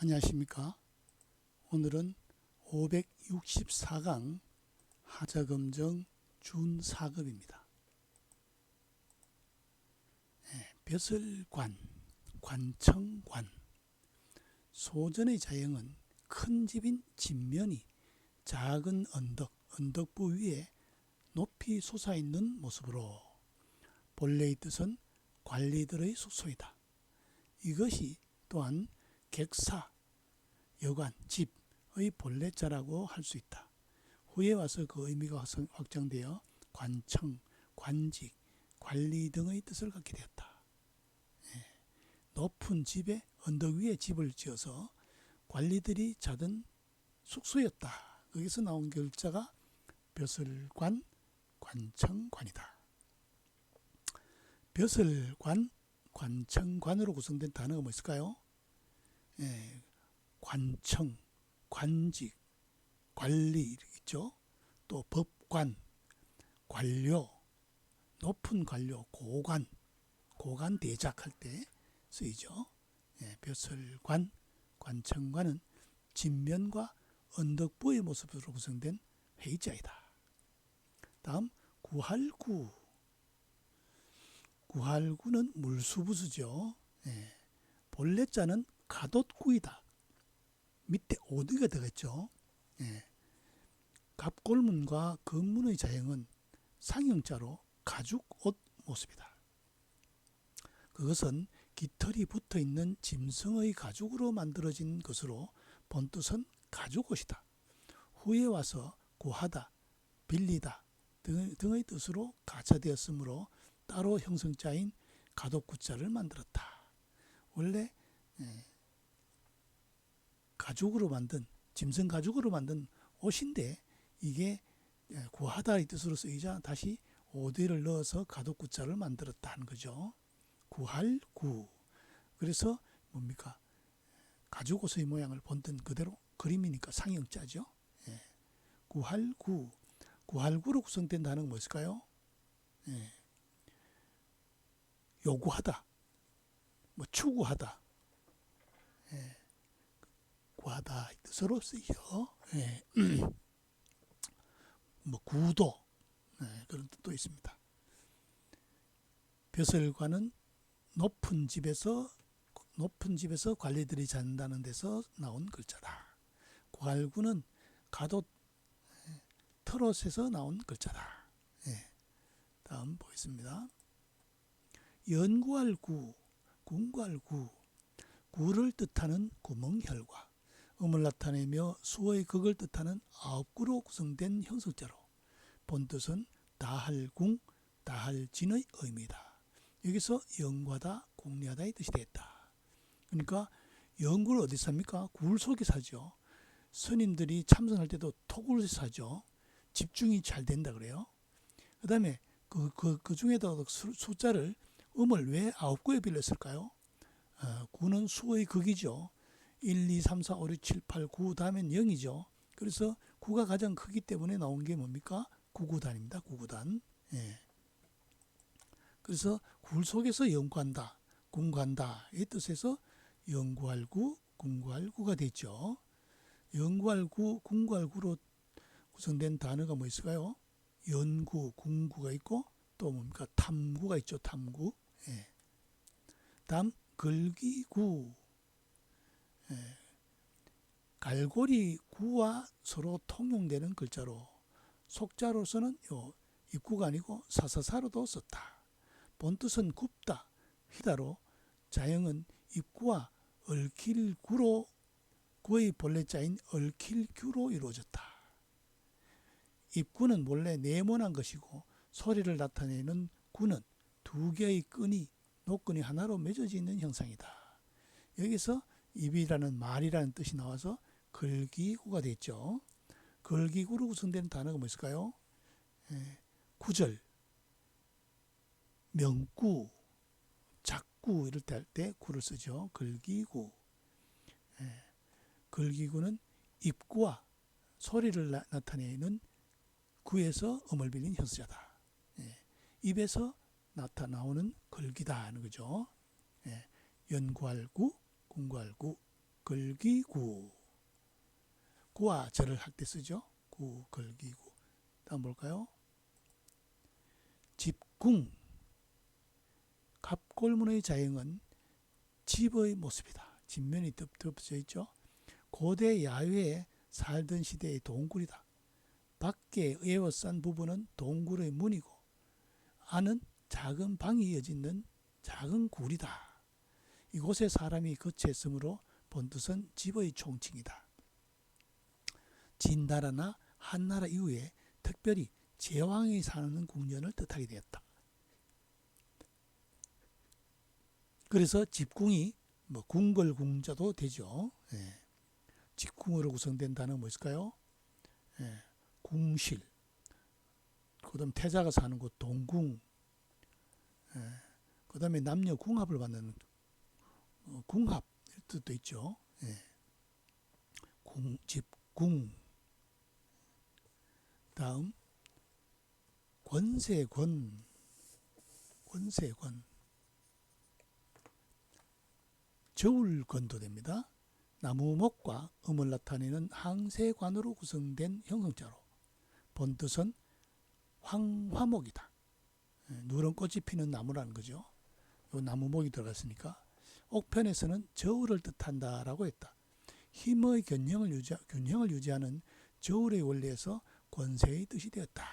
안녕하십니까. 오늘은 564강 하자검정 준4급입니다. 벼슬관, 관청관. 소전의 자형은 큰 집인 진면이 작은 언덕부 위에 높이 솟아있는 모습으로 본래의 뜻은 관리들의 숙소이다. 이것이 또한 객사, 여관, 집의 본래자라고 할 수 있다. 후에 와서 그 의미가 확장되어 관청, 관직, 관리 등의 뜻을 갖게 되었다. 높은 집에 언덕 위에 집을 지어서 관리들이 자던 숙소였다. 거기서 나온 글자가 벼슬관, 관청관이다. 벼슬관, 관청관으로 구성된 단어가 뭐 있을까요? 관청, 관직, 관리 있죠. 또 법관, 관료, 높은 관료, 고관, 고관 대작할 때 쓰이죠. 벼슬관, 관청관은 진면과 언덕부의 모습으로 구성된 회의자이다. 다음 구할구. 구할구는 물수부수죠. 본래자는 가돛구이다. 밑에 오드가 되겠죠. 갑골문과 건문의 자형은 상형자로 가죽옷 모습이다. 그것은 깃털이 붙어있는 짐승의 가죽으로 만들어진 것으로 본뜻은 가죽옷이다. 후에 와서 구하다, 빌리다 등의 뜻으로 가차되었으므로 따로 형성자인 가돛구자를 만들었다. 원래 가죽으로 만든, 짐승 가죽으로 만든 옷인데 이게 구하다의 뜻으로 쓰이자 다시 오대를 넣어서 가돛구자를 만들었다는 거죠. 구할구. 그래서 뭡니까? 가죽옷의 모양을 본뜬 그대로 그림이니까 상형자죠. 구할구. 구할구로 구성된 단어가 무엇일까요? 요구하다, 뭐 추구하다, 구하다 뜻으로 쓰이죠. 뭐 구도, 그런 뜻도 있습니다. 벼슬관은 높은 집에서 관리들이 잔다는 데서 나온 글자다. 구할구는 가돛, 트롯에서 나온 글자다. 다음 보겠습니다. 연구할구, 군구할구. 구를 뜻하는 구멍혈과 음을 나타내며 수의 극을 뜻하는 아홉구로 구성된 형성자로 본뜻은 다할궁, 다할진의 의미다. 여기서 연구하다, 공리하다의 뜻이 되었다. 그러니까 연구를 어디서 합니까? 굴 속에서 하죠. 스님들이 참선할 때도 토굴에서 하죠. 집중이 잘 된다 그래요. 그 다음에 그 중에도 숫자를 음을 왜 9구에 빌렸을까요? 9는 수의 극이죠. 1, 2, 3, 4, 5, 6, 7, 8, 9 다음엔 0이죠. 그래서 9가 가장 크기 때문에 나온 게 뭡니까? 구구단입니다. 구구단. 그래서 굴 속에서 연구한다, 공부한다 이 뜻에서 연구할구, 공구할구가 됐죠. 연구할구, 공구할구로 구성된 단어가 뭐 있을까요? 연구, 공구가 있고 또 뭡니까? 탐구가 있죠. 탐구. 다음 걸기구. 갈고리 구와 서로 통용되는 글자로 속자로서는 요 입구가 아니고 사사사로도 썼다. 본뜻은 굽다, 휘다로 자형은 입구와 얽힐구로 구의 본래자인 얽힐규로 이루어졌다. 입구는 원래 네모난 것이고 소리를 나타내는 구는 두 개의 끈이 노끈이 하나로 맺어져 있는 형상이다. 여기서 입이라는 말이라는 뜻이 나와서 걸기구가 됐죠. 걸기구로 구성된 단어가 뭐 있을까요? 구절, 명구, 작구 이럴 때 할 때 구를 쓰죠. 걸기구. 걸기구는 입구와 소리를 나타내는 구에서 음을 빌린 현수자다. 입에서 나오는 걸기다 하는 거죠. 연구할구, 공구할구, 걸기구. 구와 절을 할 때 쓰죠. 구, 걸기구. 다음 볼까요? 집궁. 갑골문의 자형은 집의 모습이다. 집면이 덮여 있죠. 고대 야외에 살던 시대의 동굴이다. 밖에 에워싼 부분은 동굴의 문이고 안은 작은 방이 이어지는 작은 굴이다. 이곳에 사람이 거처했으므로 본뜻은 집의 총칭이다. 진나라나 한나라 이후에 특별히 제왕이 사는 궁전을 뜻하게 되었다. 그래서 집궁이 궁궐궁자도 되죠. 예. 집궁으로 구성된 단어는 뭐 있을까요? 예. 궁실. 그 다음 태자가 사는 곳 동궁. 예. 그 다음에 남녀 궁합을 받는 궁합 뜻도 있죠. 예. 집궁. 다음 권세권. 권세권. 저울권도 됩니다. 나무목과 음을 나타내는 항세관으로 구성된 형성자로 본뜻은 황화목이다. 누런 꽃이 피는 나무라는 거죠. 요 나무목이 들어갔으니까 옥편에서는 저울을 뜻한다라고 했다. 힘의 균형을 유지하는 저울의 원리에서 권세의 뜻이 되었다.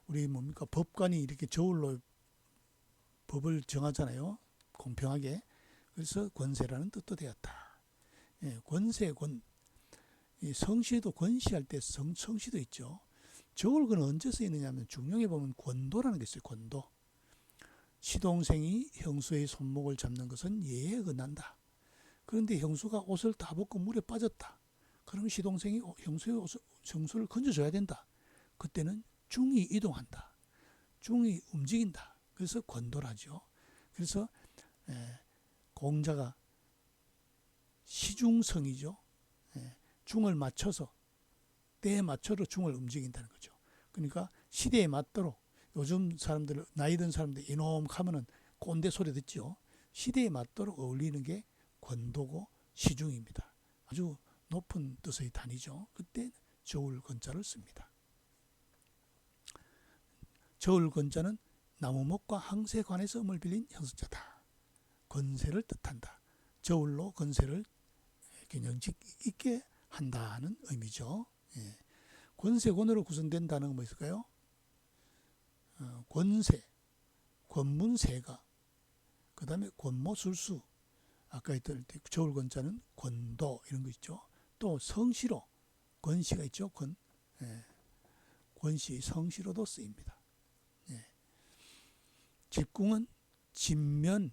우리 뭡니까? 법관이 이렇게 저울로 법을 정하잖아요. 공평하게. 그래서 권세라는 뜻도 되었다. 예, 권세권. 성시에도 권시할 때 성시도 있죠. 저울권은 언제 쓰이느냐 하면 중용에 보면 권도라는 게 있어요. 권도. 시동생이 형수의 손목을 잡는 것은 예에 어긋난다. 그런데 형수가 옷을 다 벗고 물에 빠졌다. 그럼 시동생이 형수를 건져줘야 된다. 그때는 중이 이동한다. 중이 움직인다. 그래서 권도라죠. 그래서 공자가 시중성이죠. 중을 맞춰서 때에 맞춰서 중을 움직인다는 거죠. 그러니까 시대에 맞도록 요즘 사람들 나이 든 사람들 이놈 하면은 꼰대 소리 듣죠. 시대에 맞도록 어울리는 게 권도고 시중입니다. 아주 높은 뜻의 단위죠. 그때 저울권자를 씁니다. 저울권자는 나무목과 항세관에서 음을 빌린 형성자다. 권세를 뜻한다. 저울로 권세를 균형직 있게 한다는 의미죠. 예. 권세권으로 구성된 단어가 뭐 있을까요? 권세, 권문세가, 그 다음에 권모술수, 아까 했던 저울권자는 권도 이런 거 있죠. 또 성시로 권시가 있죠. 권시, 성시로도 쓰입니다. 예. 집궁은 집면,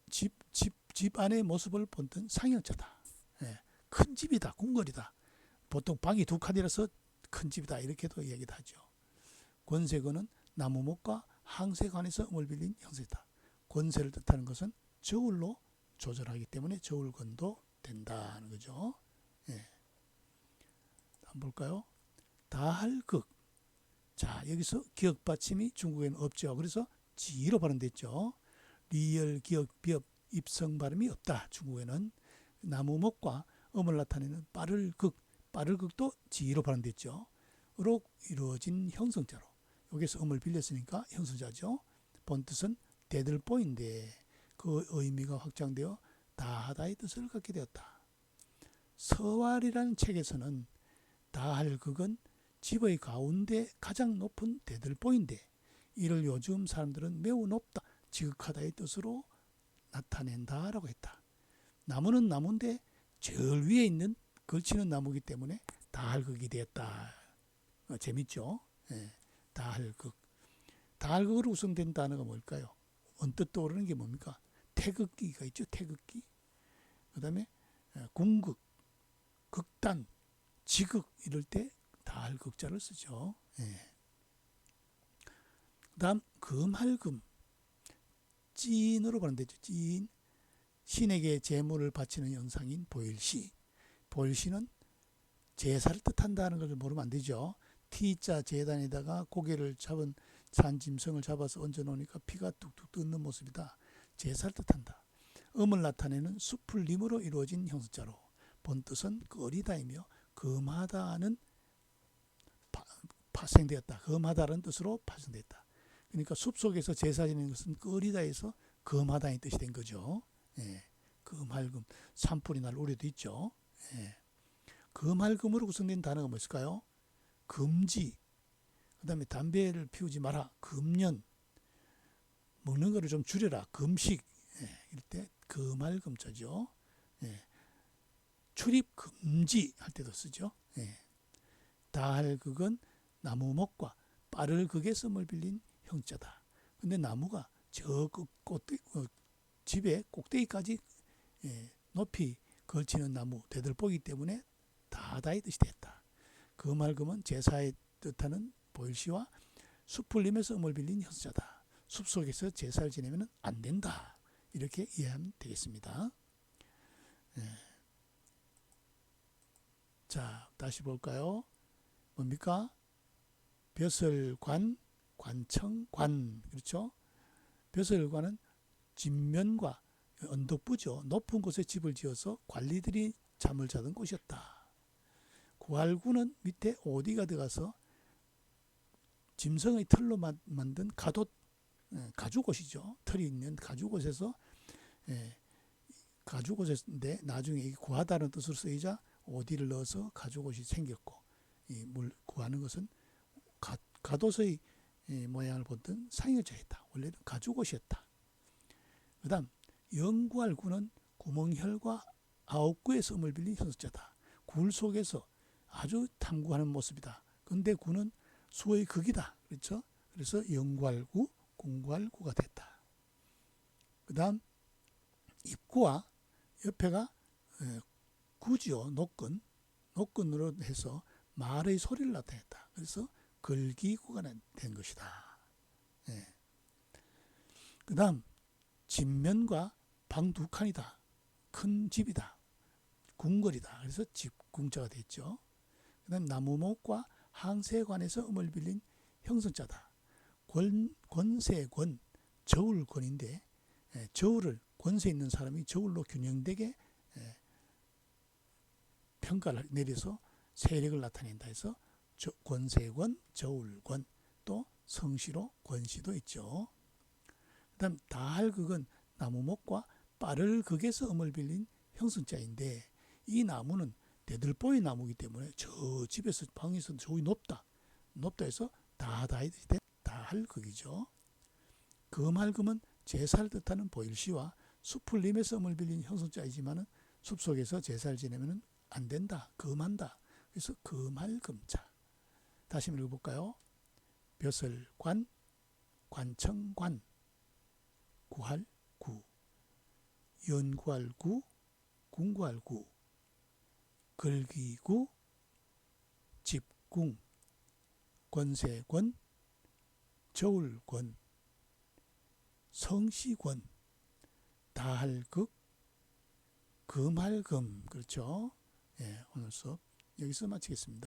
집 안의 모습을 본뜬 상형자다. 예. 큰 집이다, 궁궐이다. 보통 방이 두 칸이라서 큰 집이다 이렇게도 얘기도 하죠. 권세권은 나무목과 항세관에서 음을 빌린 형세다. 권세를 뜻하는 것은 저울로 조절하기 때문에 저울권도 된다는 거죠. 예. 한번 볼까요? 다할극. 자, 여기서 기역 받침이 중국에는 없죠. 그래서 지로 발음됐죠. 리을, 기역, 비읍, 입성 발음이 없다. 중국에는 나무목과 음을 나타내는 빠를극도 지로 발음됐죠. 으로 이루어진 형성자로 여기서 음을 빌렸으니까 형성자죠. 본뜻은 대들보인데 그 의미가 확장되어 다하다의 뜻을 갖게 되었다. 서왈이라는 책에서는 다할극은 집의 가운데 가장 높은 대들보인데 이를 요즘 사람들은 매우 높다, 지극하다의 뜻으로 나타낸다라고 했다. 나무는 나무인데 제일 위에 있는 걸치는 나무이기 때문에 다할극이 되었다. 재밌죠? 예, 다할극. 다할극으로 구성된 단어가 뭘까요? 언뜻 떠오르는 게 뭡니까? 태극기가 있죠. 태극기. 그 다음에 궁극, 극단, 지극 이럴 때 다할극자를 쓰죠. 예. 그 다음 금할금. 찐으로 발음되죠. 찐. 신에게 제물을 바치는 영상인 보일시. 보일시는 제사를 뜻한다는 것을 모르면 안 되죠. T자 제단에다가 고개를 잡은 산짐승을 잡아서 얹어 놓으니까 피가 뚝뚝 뜯는 모습이다. 제사를 뜻한다. 음을 나타내는 수풀림으로 이루어진 형성자로 본뜻은 끓이다이며 금하다는 파생되었다. 금하다는 뜻으로 파생됐다. 그러니까 숲속에서 제사 지내는 것은 끓이다에서 금하다의 뜻이 된 거죠. 예, 금할금, 산불이 날 우려도 있죠. 예. 금할금으로 구성된 단어가 뭐 있을까요? 금지, 그 다음에 담배를 피우지 마라, 금년, 먹는 거를 좀 줄여라, 금식, 예, 이럴 때 금할금자죠. 예. 출입 금지 할 때도 쓰죠. 예. 다할극은 나무목과 빠를 극의 씀을 빌린 형자다. 근데 나무가 저 집의 꼭대기까지 높이 걸치는 나무 대들보기 때문에 다다의 뜻이 됐다. 금할금은 제사에 뜻하는 보일시와 숲풀림에서 음을 빌린 형자다. 숲속에서 제사를 지내면 안 된다. 이렇게 이해하면 되겠습니다. 자, 다시 볼까요? 뭡니까? 벼슬관, 관청, 관. 그렇죠? 벼슬관은 진면과 언덕부죠. 높은 곳에 집을 지어서 관리들이 잠을 자던 곳이었다. 구할구는 밑에 오디가 들어가서 짐승의 털로 만든 가죽옷이죠. 털이 있는 가죽옷에서 가죽옷인데 나중에 이 구하다는 뜻으로 쓰이자 오디를 넣어서 가죽옷이 생겼고 이 물 구하는 것은 갓옷의 모양을 보던 상여자였다. 원래는 가죽옷이었다. 그 다음 영구할구는 구멍혈과 아홉구의 섬을 빌린 현석자다. 굴 속에서 아주 탐구하는 모습이다. 근데 구는 수의 극이다. 그렇죠? 그래서 영구할구, 공구할구가 됐다. 그 다음 입구와 옆에가 구지요. 노끈으로 해서 말의 소리를 나타냈다. 그래서 걸기구가 된 것이다. 예. 그 다음 집면과 방 두 칸이다. 큰 집이다. 궁궐이다. 그래서 집궁자가 됐죠. 그 다음 나무목과 항세관에서 음을 빌린 형성자다. 권세권, 저울권인데 저울을 권세 있는 사람이 저울로 균형되게 평가를 내려서 세력을 나타낸다 해서 권세권, 저울권, 또 성시로 권시도 있죠. 그 다음 다할극은 나무목과 빠를 극에서 음을 빌린 형성자인데 이 나무는 대들보의 나무이기 때문에 저 집에서 방에서 저기 높다 해서 다할극이죠. 금할금은 제사를 뜻하는 보일시와 숲풀림에서 음을 빌린 형성자이지만 숲속에서 제사를 지내면 안 된다, 금한다. 그래서 금할금자. 다시 한번 읽어볼까요? 벼슬관, 관청관, 구할구, 연구할구, 궁구할구, 걸기구, 집궁, 권세권, 저울권, 성시권, 다할극, 금할금. 그렇죠? 예, 오늘 수업 여기서 마치겠습니다.